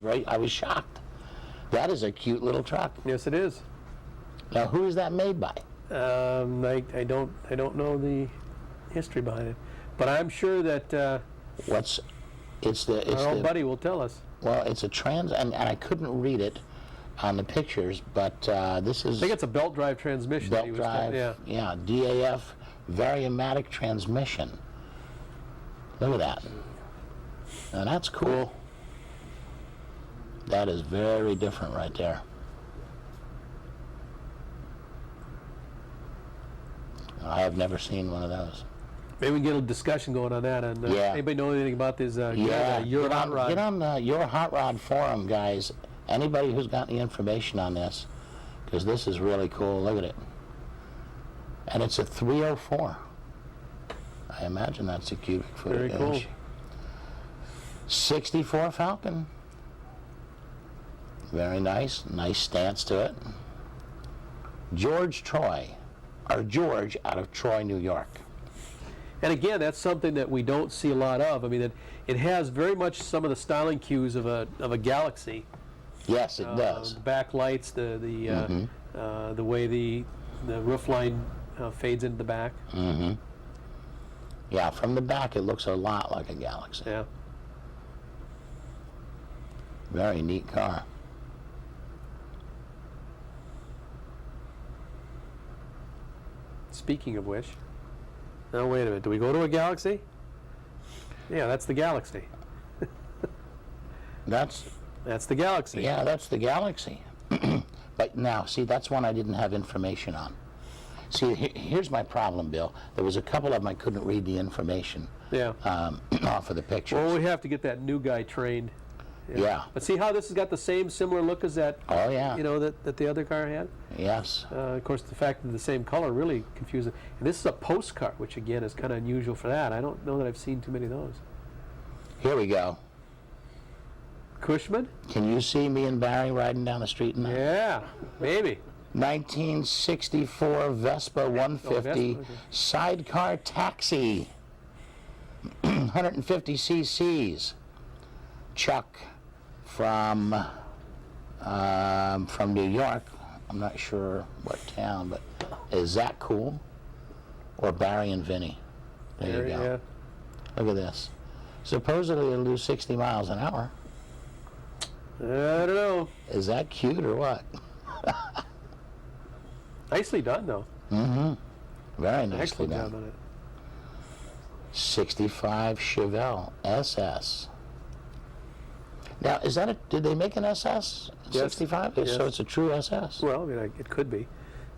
Right, I was shocked. That is a cute little truck. Yes, it is. Now, who is that made by? I don't know the history behind it, but I'm sure that our old buddy will tell us. Well, it's a and I couldn't read it on the pictures, but this is. I think it's a belt drive transmission. Belt drive, yeah, DAF, Variamatic transmission. Look at that. Now that's cool. That is very different right there. I have never seen one of those. Maybe we can get a discussion going on that. And anybody know anything about this? Your Hot Rod. Get on the Your Hot Rod forum, guys. Anybody who's got any information on this, because this is really cool. Look at it. And it's a 304. I imagine that's a cubic foot. Very cool. 64 Falcon. Very nice. Nice stance to it. George out of Troy, New York. And again, that's something that we don't see a lot of. I mean, it has very much some of the styling cues of a Galaxy. Yes, it does. Backlights, the way the roof line fades into the back. Mm-hmm. Yeah, from the back it looks a lot like a Galaxy. Yeah. Very neat car. Speaking of which, now wait a minute, do we go to a Galaxy? Yeah, that's the Galaxy. That's the Galaxy. Yeah, that's the Galaxy. But now, see, that's one I didn't have information on. See, here's my problem, Bill. There was a couple of them I couldn't read the information off of the pictures. Well, we have to get that new guy trained. Yeah. But see how this has got the same similar look as that? Oh, yeah. You know, that the other car had? Yes. Of course, the fact that the same color really confusing. And this is a postcard, which again is kind of unusual for that. I don't know that I've seen too many of those. Here we go. Cushman? Can you see me and Barry riding down the street in that? Yeah, maybe. 1964 Vespa 150 sidecar taxi. 150 cc's. Chuck from New York. I'm not sure what town, but is that cool? Or Barry and Vinny. There you go. Yeah. Look at this. Supposedly it'll do 60 miles an hour. I don't know. Is that cute or what? Nicely done, though. Mm-hmm. Very nicely Excellent done. job on it. 65 Chevelle SS. Now, is that did they make an SS? Yes. 65? Yes. So it's a true SS? Well, I mean, it could be.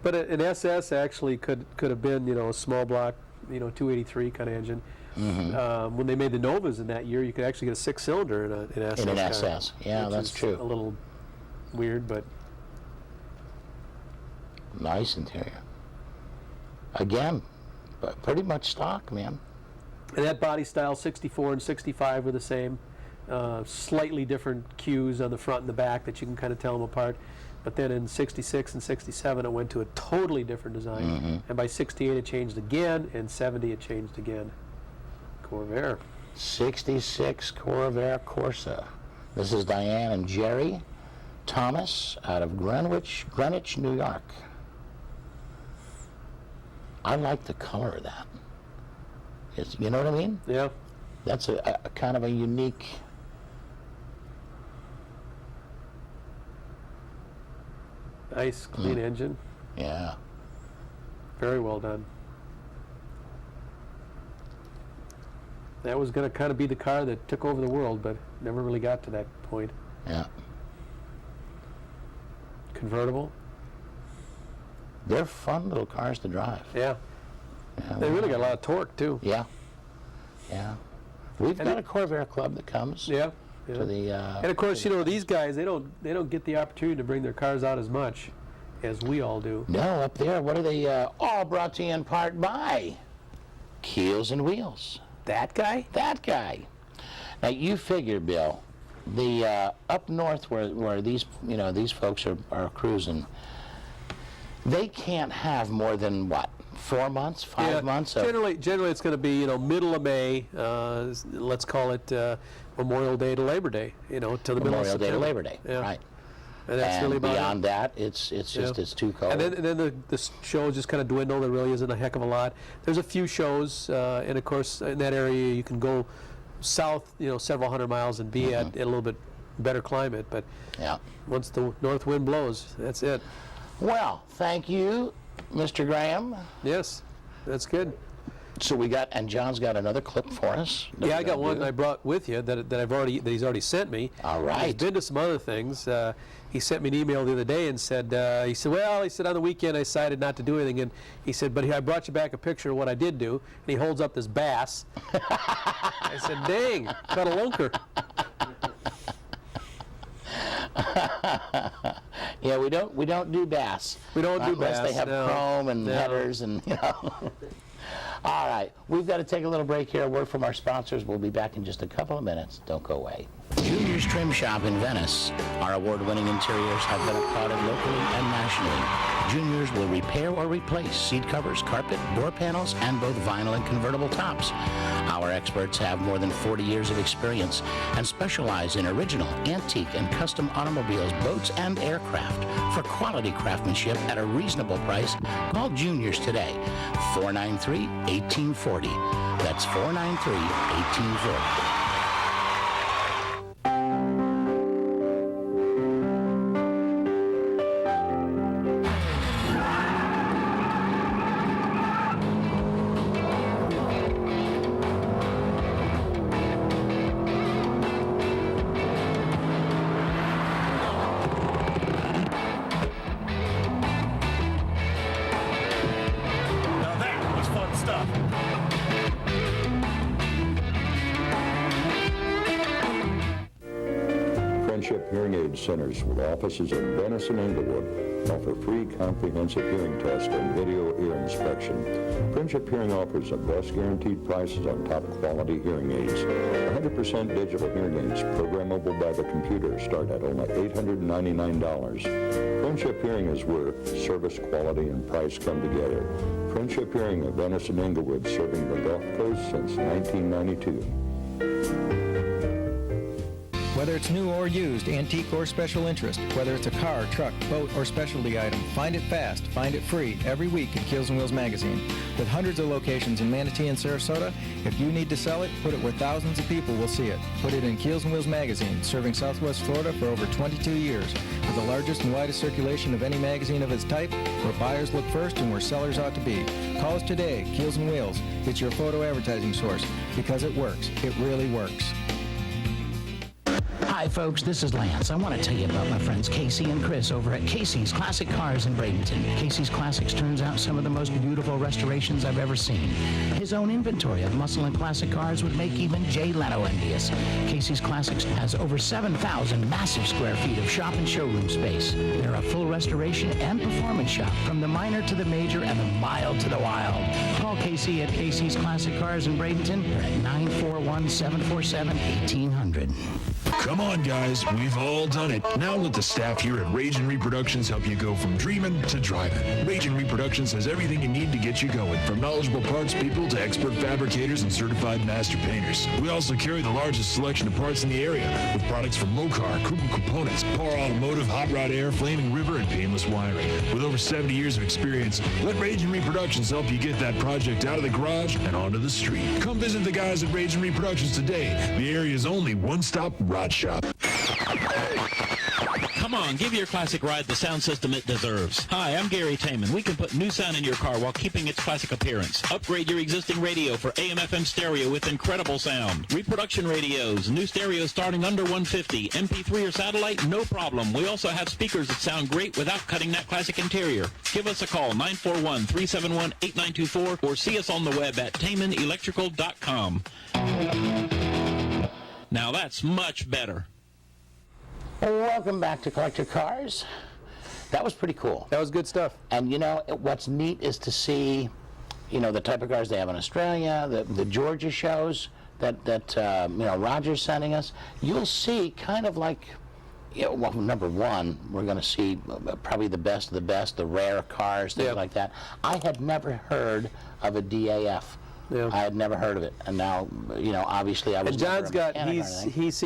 But an SS actually could have been, a small block, 283 kind of engine. Mm-hmm. When they made the Novas in that year, you could actually get a 6-cylinder in an SS. In an car, SS. Yeah, that's true. A little weird, but nice interior. Again, but pretty much stock, man. And that body style, 64 and 65 were the same. Slightly different cues on the front and the back that you can kind of tell them apart. But then in 66 and 67, it went to a totally different design. Mm-hmm. And by 68, it changed again, and 70, it changed again. Corvair. 66 Corvair Corsa. This is Diane and Jerry Thomas out of Greenwich, New York. I like the color of that. You know what I mean? Yeah. That's a kind of a unique. Nice, clean engine. Yeah. Very well done. That was going to kind of be the car that took over the world, but never really got to that point. Yeah. Convertible. They're fun little cars to drive. Yeah. They really got a lot of torque, too. Yeah. Yeah. We've got a Corvair club that comes. Yeah. To the. And of course, these guys, they don't get the opportunity to bring their cars out as much as we all do. No, up there, what are they? All brought to you in part by Keels and Wheels. That guy? That guy. Now you figure, Bill, the up north where these these folks are cruising, they can't have more than what, 4 months, 5 months? Generally it's going to be, middle of May, let's call it Memorial Day to Labor Day, to the middle of Memorial Day to September. Labor Day, Yeah. right. And that's really about beyond it. that, it's just, Yeah. it's too cold. And then the shows just kind of dwindle. There really isn't a heck of a lot. There's a few shows, and of course in that area you can go south, several hundred miles and be at a little bit better climate. But Yeah. once the north wind blows, that's it. Well, thank you, Mr. Graham. Yes, that's good. So and John's got another clip for us. that Yeah, we're I got gonna one do. I brought with you that he's already sent me. All He's right. been to some other things. He sent me an email the other day and said, on the weekend I decided not to do anything, and he said, but I brought you back a picture of what I did do, and he holds up this bass. I said, dang, got a lunker. Yeah, we don't do bass. We don't do unless bass, they have no. chrome and No. headers and All right, we've got to take a little break here. A word from our sponsors. We'll be back in just a couple of minutes. Don't go away. Junior's Trim Shop in Venice. Our award-winning interiors have been applauded locally and nationally. Junior's will repair or replace seat covers, carpet, door panels, and both vinyl and convertible tops. Our experts have more than 40 years of experience and specialize in original, antique, and custom automobiles, boats, and aircraft. For quality craftsmanship at a reasonable price, call Junior's today, 493-1840. That's 493-1840. Now that was fun stuff. Friendship Hearing Aid Centers with offices in Venice and Englewood offer free comprehensive hearing test and video ear inspection. Friendship Hearing offers the best guaranteed prices on top quality hearing aids. 100% digital hearing aids programmable by the computer start at only $899. Friendship Hearing is where service, quality, and price come together. Friendship Hearing of Venice and Englewood, serving the Gulf Coast since 1992. Whether it's new or used, antique or special interest, whether it's a car, truck, boat, or specialty item, find it fast, find it free, every week in Keels & Wheels magazine. With hundreds of locations in Manatee and Sarasota, if you need to sell it, put it where thousands of people will see it. Put it in Keels & Wheels magazine, serving Southwest Florida for over 22 years. With the largest and widest circulation of any magazine of its type, where buyers look first and where sellers ought to be. Call us today, Keels & Wheels. It's your photo advertising source, because it works. It really works. Hi folks, this is Lance. I want to tell you about my friends Casey and Chris over at Casey's Classic Cars in Bradenton. Casey's Classics turns out some of the most beautiful restorations I've ever seen. His own inventory of muscle and classic cars would make even Jay Leno envious. Casey's Classics has over 7,000 massive square feet of shop and showroom space. They're a full restoration and performance shop, from the minor to the major and the mild to the wild. Call Casey at Casey's Classic Cars in Bradenton. They're at 941-747-1800. Come on, guys. We've all done it. Now let the staff here at Ragin Reproductions help you go from dreaming to driving. Ragin Reproductions has everything you need to get you going, from knowledgeable parts people to expert fabricators and certified master painters. We also carry the largest selection of parts in the area, with products from Mokar, Kuku Components, Power Automotive, Hot Rod Air, Flaming River, and Painless Wiring. With over 70 years of experience, let Ragin Reproductions help you get that project out of the garage and onto the street. Come visit the guys at Ragin Reproductions today, the area's only one-stop rod shop. Come on, give your classic ride the sound system it deserves. Hi, I'm Gary Taman. We can put new sound in your car while keeping its classic appearance. Upgrade your existing radio for AM/FM stereo with incredible sound. Reproduction radios, new stereo starting under $150. MP3 or satellite, no problem. We also have speakers that sound great without cutting that classic interior. Give us a call, 941-371-8924, or see us on the web at TamanElectrical.com. Now that's much better. Welcome back to Collector Cars. That was pretty cool. That was good stuff. And what's neat is to see, the type of cars they have in Australia, the Georgia shows that Roger's sending us. You'll see kind of like, Yeah, well, number one, we're going to see probably the best of the best, the rare cars, things Yep. like that. I had never heard of a DAF. Yeah. I had never heard of it, and now, you know, obviously I was And never John's a got, mechanic or anything. he's seen